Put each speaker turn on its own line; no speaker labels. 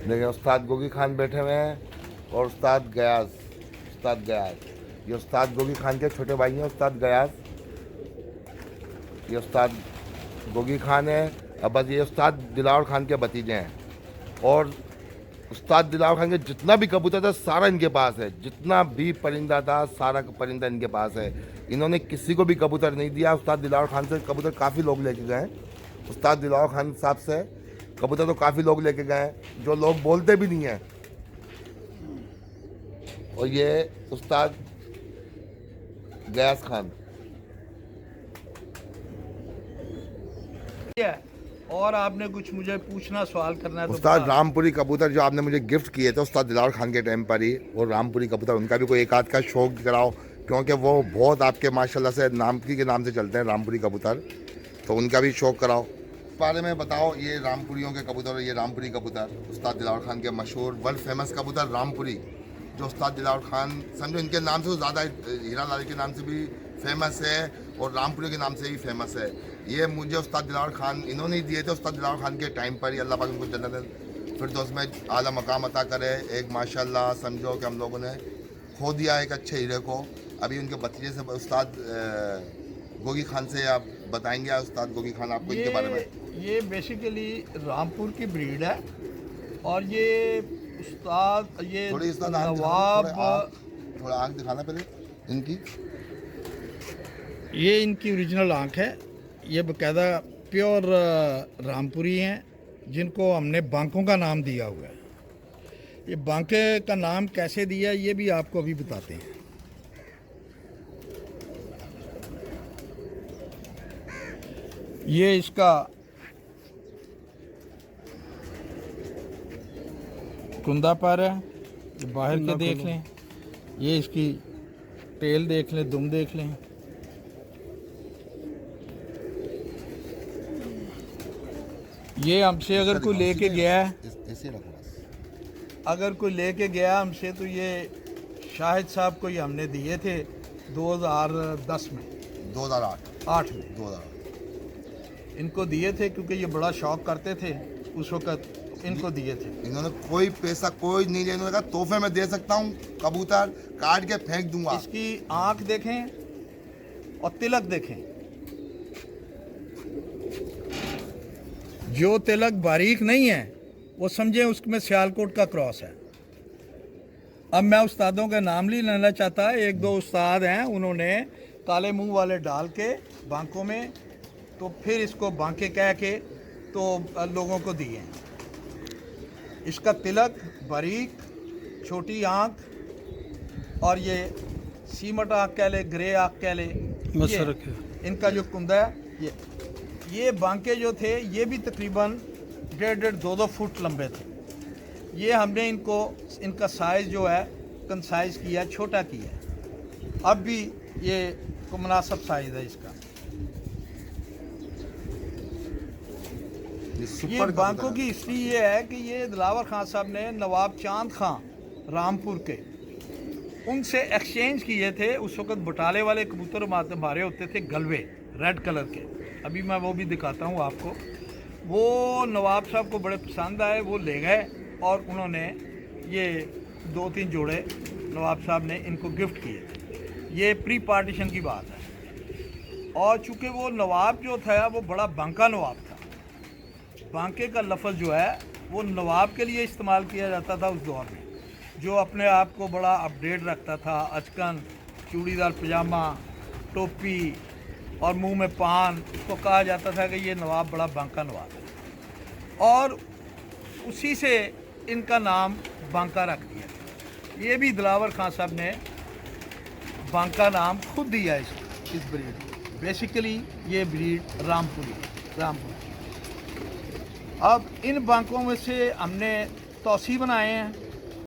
देखिए उस्ताद गोगी खान बैठे हुए हैं और उस्ताद गयास। ये उस्ताद गोगी खान के छोटे भाई हैं उस्ताद गयास। ये उस्ताद गोगी खान है। अब बस ये उस्ताद दिलावर खान के भतीजे हैं। और उस्ताद दिलावर खान के जितना भी कबूतर था सारा इनके पास है। जितना भी परिंदा था सारा परिंदा इनके पास है। इन्होंने किसी को भी कबूतर नहीं दिया। उस्ताद दिलावर खान से कबूतर काफ़ी लोग लेके गए हैं। उस्ताद दिलावर खान साहब से कबूतर तो काफ़ी लोग लेके गए हैं जो लोग बोलते भी नहीं हैं। और ये उस्ताद गयास खान।
और आपने कुछ मुझे पूछना सवाल करना है तो
उस्ताद रामपुरी कबूतर जो आपने मुझे गिफ्ट किए थे उस्ताद दिलावर खान के टाइम पर ही, और रामपुरी कबूतर उनका भी कोई एक आध का शौक कराओ, क्योंकि वो बहुत आपके माशाल्लाह से नामकी के नाम से चलते हैं रामपुरी कबूतर, तो उनका भी शौक कराओ। इस बारे में बताओ। ये रामपुरियों के कबूतर, ये रामपुरी कबूतर उस्ताद दिलावर खान के मशहूर वर्ल्ड फेमस कबूतर रामपुरी, जो उस्ताद दिलावर खान समझो इनके नाम से ज़्यादा हीरा लाल के नाम से भी फेमस है और रामपुरी के नाम से भी फेमस है। ये मुझे उस्ताद दिलावर खान इन्होंने ही दिए थे। उस्ताद दिलावर खान के टाइम पर ही अल्लाह पाक उनको जन्नत फिरदौस में आला मकाम अता करे। एक माशाल्लाह समझो कि हम लोगों ने खो दिया एक अच्छे हीरे को। अभी उनके भतीजे से उस्ताद गोगी खान से आप बताएंगे। उस्ताद गोगी खान आपको इनके बारे में?
ये बेसिकली रामपुर की ब्रीड है और ये उस्ताद ये नवाब
थोड़ा आँख दिखाना पहले इनकी।
ये इनकी ओरिजिनल आँख है। ये बाकायदा प्योर रामपुरी हैं जिनको हमने बांकों का नाम दिया हुआ है। ये बांके का नाम कैसे दिया ये भी आपको अभी बताते हैं। ये इसका कुंदा पर है, ये बाहर के देख लें। ये इसकी टेल देख लें, दुम देख लें। ये हमसे अगर कोई लेके गया है, अगर कोई लेके गया हमसे, तो ये शाहिद साहब को ही हमने दिए थे 2010 में,
2008
में
2008
इनको दिए थे क्योंकि ये बड़ा शौक करते थे उस वक़्त। इनको दिए थे।
इन्होंने कोई पैसा कोई नहीं लिया। इन्होंने कहा तोहफे में दे सकता हूँ, कबूतर काट के फेंक दूंगा।
इसकी आँख देखें और तिलक देखें। जो तिलक बारीक नहीं है वो समझे उसमें सियालकोट का क्रॉस है। अब मैं उस्तादों के नाम नहीं लेना चाहता। एक दो उस्ताद हैं उन्होंने काले मुंह वाले डाल के बांकों में, तो फिर इसको बांके कह के तो लोगों को दिए। इसका तिलक बारीक, छोटी आँख और ये सीमट आँख कह ले, ग्रे आँख कह ले। इनका जो कुंदा है ये बांके जो थे ये भी तकरीबन 1.5-2 फुट लंबे थे। ये हमने इनको इनका साइज़ जो है कंसाइज किया, छोटा किया। अब भी ये को मुनासिब साइज़ है इसका। ये बांकों की हिस्ट्री ये है कि ये दिलावर खान साहब ने नवाब चांद खां रामपुर के उनसे एक्सचेंज किए थे। उस वक़्त बटाले वाले कबूतर हमारे होते थे गलवे, रेड कलर के। अभी मैं वो भी दिखाता हूँ आपको। वो नवाब साहब को बड़े पसंद आए, वो ले गए और उन्होंने ये 2-3 जोड़े नवाब साहब ने इनको गिफ्ट किए। ये प्री पार्टीशन की बात है। और चूँकि वो नवाब जो था वो बड़ा बांका नवाब था। बांके का लफ्ज़ जो है वो नवाब के लिए इस्तेमाल किया जाता था उस दौर में, जो अपने आप को बड़ा अपडेट रखता था। अचकन, चूड़ीदार पजामा, टोपी और मुंह में पान, इसको कहा जाता था कि ये नवाब बड़ा बांका नवाब है। और उसी से इनका नाम बांका रख दिया। ये भी दिलावर खान साहब ने बांका नाम खुद दिया इस ब्रीड। बेसिकली ये ब्रीड रामपुरी। अब इन बांकों में से हमने तौसी बनाए हैं